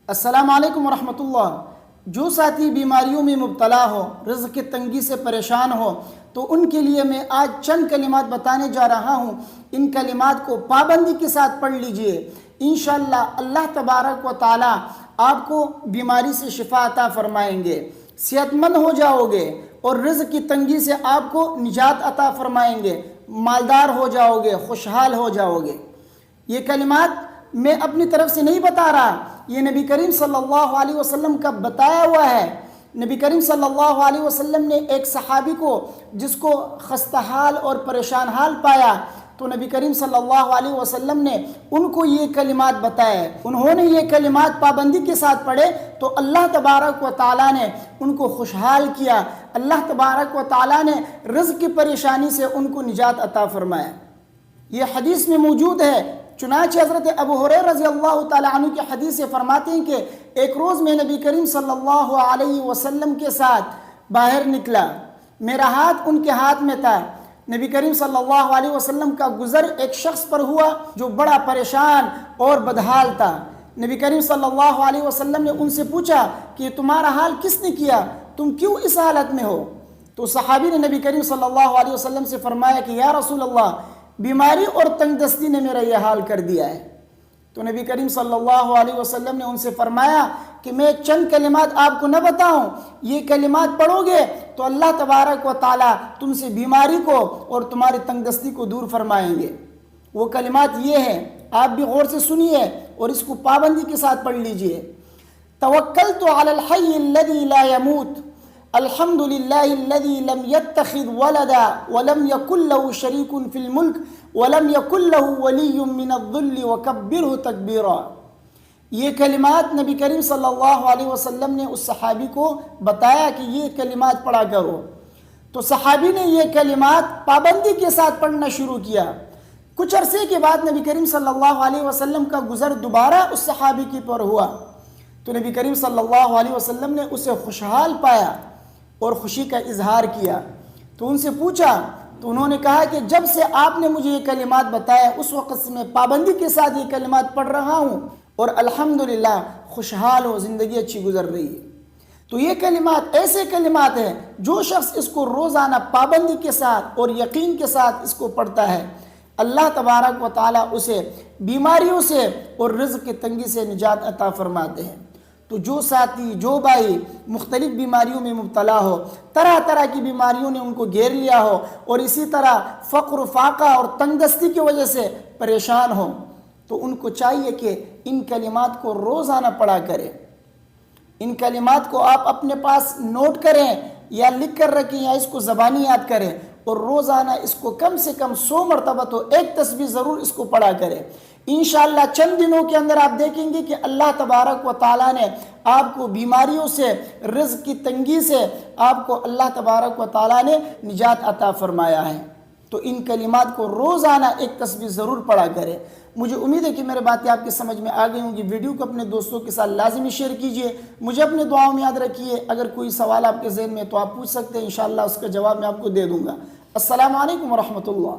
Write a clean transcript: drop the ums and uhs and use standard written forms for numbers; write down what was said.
السلام علیکم ورحمۃ اللہ۔ جو ساتھی بیماریوں میں مبتلا ہو، رزق کی تنگی سے پریشان ہو، تو ان کے لیے میں آج چند کلمات بتانے جا رہا ہوں۔ ان کلمات کو پابندی کے ساتھ پڑھ لیجئے، انشاءاللہ اللہ تبارک و تعالی آپ کو بیماری سے شفا عطا فرمائیں گے، صحت مند ہو جاؤ گے اور رزق کی تنگی سے آپ کو نجات عطا فرمائیں گے، مالدار ہو جاؤ گے، خوشحال ہو جاؤ گے۔ یہ کلمات میں اپنی طرف سے نہیں بتا رہا، یہ نبی کریم صلی اللہ علیہ وسلم کا بتایا ہوا ہے۔ نبی کریم صلی اللہ علیہ وسلم نے ایک صحابی کو جس کو خستہ حال اور پریشان حال پایا، تو نبی کریم صلی اللہ علیہ وسلم نے ان کو یہ کلمات بتائے۔ انہوں نے یہ کلمات پابندی کے ساتھ پڑھے تو اللہ تبارک و تعالیٰ نے ان کو خوشحال کیا، اللہ تبارک و تعالیٰ نے رزق کی پریشانی سے ان کو نجات عطا فرمایا۔ یہ حدیث میں موجود ہے۔ چنانچہ حضرت ابو ہریرہ رضی اللہ تعالیٰ عنہ کی حدیث سے فرماتے ہیں کہ ایک روز میں نبی کریم صلی اللہ علیہ وسلم کے ساتھ باہر نکلا، میرا ہاتھ ان کے ہاتھ میں تھا۔ نبی کریم صلی اللہ علیہ وسلم کا گزر ایک شخص پر ہوا جو بڑا پریشان اور بدحال تھا۔ نبی کریم صلی اللہ علیہ وسلم نے ان سے پوچھا کہ تمہارا حال کس نے کیا، تم کیوں اس حالت میں ہو؟ تو صحابی نے نبی کریم صلی اللہ علیہ وسلم سے فرمایا کہ یا رسول اللہ، بیماری اور تنگ دستی نے میرا یہ حال کر دیا ہے۔ تو نبی کریم صلی اللہ علیہ وسلم نے ان سے فرمایا کہ میں چند کلمات آپ کو نہ بتاؤں، یہ کلمات پڑھو گے تو اللہ تبارک و تعالیٰ تم سے بیماری کو اور تمہاری تنگ دستی کو دور فرمائیں گے۔ وہ کلمات یہ ہیں، آپ بھی غور سے سنیے اور اس کو پابندی کے ساتھ پڑھ لیجئے۔ توکلت علی الحی الذی لا يموت، الحمد للہ الذی لم يتخذ ولدا ولم یکن له شریک فی الملک ولم یکن له ولی من الذل وکبرہ تکبیرا۔ یہ کلمات نبی کریم صلی اللہ علیہ وسلم نے اس صحابی کو بتایا کہ یہ کلمات پڑھا کرو، تو صحابی نے یہ کلمات پابندی کے ساتھ پڑھنا شروع کیا۔ کچھ عرصے کے بعد نبی کریم صلی اللہ علیہ وسلم کا گزر دوبارہ اس صحابی کی پر ہوا، تو نبی کریم صلی اللہ علیہ وسلم نے اسے خوشحال پایا اور خوشی کا اظہار کیا۔ تو ان سے پوچھا تو انہوں نے کہا کہ جب سے آپ نے مجھے یہ کلمات بتایا اس وقت سے میں پابندی کے ساتھ یہ کلمات پڑھ رہا ہوں اور الحمدللہ خوشحال ہوں، زندگی اچھی گزر رہی ہے۔ تو یہ کلمات ایسے کلمات ہیں جو شخص اس کو روزانہ پابندی کے ساتھ اور یقین کے ساتھ اس کو پڑھتا ہے، اللہ تبارک و تعالیٰ اسے بیماریوں سے اور رزق کی تنگی سے نجات عطا فرماتے ہیں۔ تو جو ساتھی، جو بھائی مختلف بیماریوں میں مبتلا ہو، طرح طرح کی بیماریوں نے ان کو گھیر لیا ہو اور اسی طرح فقر و فاقہ اور تنگ دستی کی وجہ سے پریشان ہوں، تو ان کو چاہیے کہ ان کلمات کو روزانہ پڑھا کریں۔ ان کلمات کو آپ اپنے پاس نوٹ کریں یا لکھ کر رکھیں یا اس کو زبانی یاد کریں اور روزانہ اس کو کم سے کم 100 مرتبہ تو ایک تسبیح ضرور اس کو پڑھا کریں۔ انشاءاللہ چند دنوں کے اندر آپ دیکھیں گے کہ اللہ تبارک و تعالیٰ نے آپ کو بیماریوں سے، رزق کی تنگی سے آپ کو اللہ تبارک و تعالیٰ نے نجات عطا فرمایا ہے۔ تو ان کلمات کو روزانہ ایک تسبیح ضرور پڑھا کریں۔ مجھے امید ہے کہ میرے باتیں آپ کی سمجھ میں آ گئی ہوں گی۔ ویڈیو کو اپنے دوستوں کے ساتھ لازمی شیئر کیجئے، مجھے اپنے دعاؤں میں یاد رکھیے۔ اگر کوئی سوال آپ کے ذہن میں تو آپ پوچھ سکتے ہیں، انشاءاللہ اس کا جواب میں آپ کو دے دوں گا۔ السلام علیکم ورحمۃ اللہ۔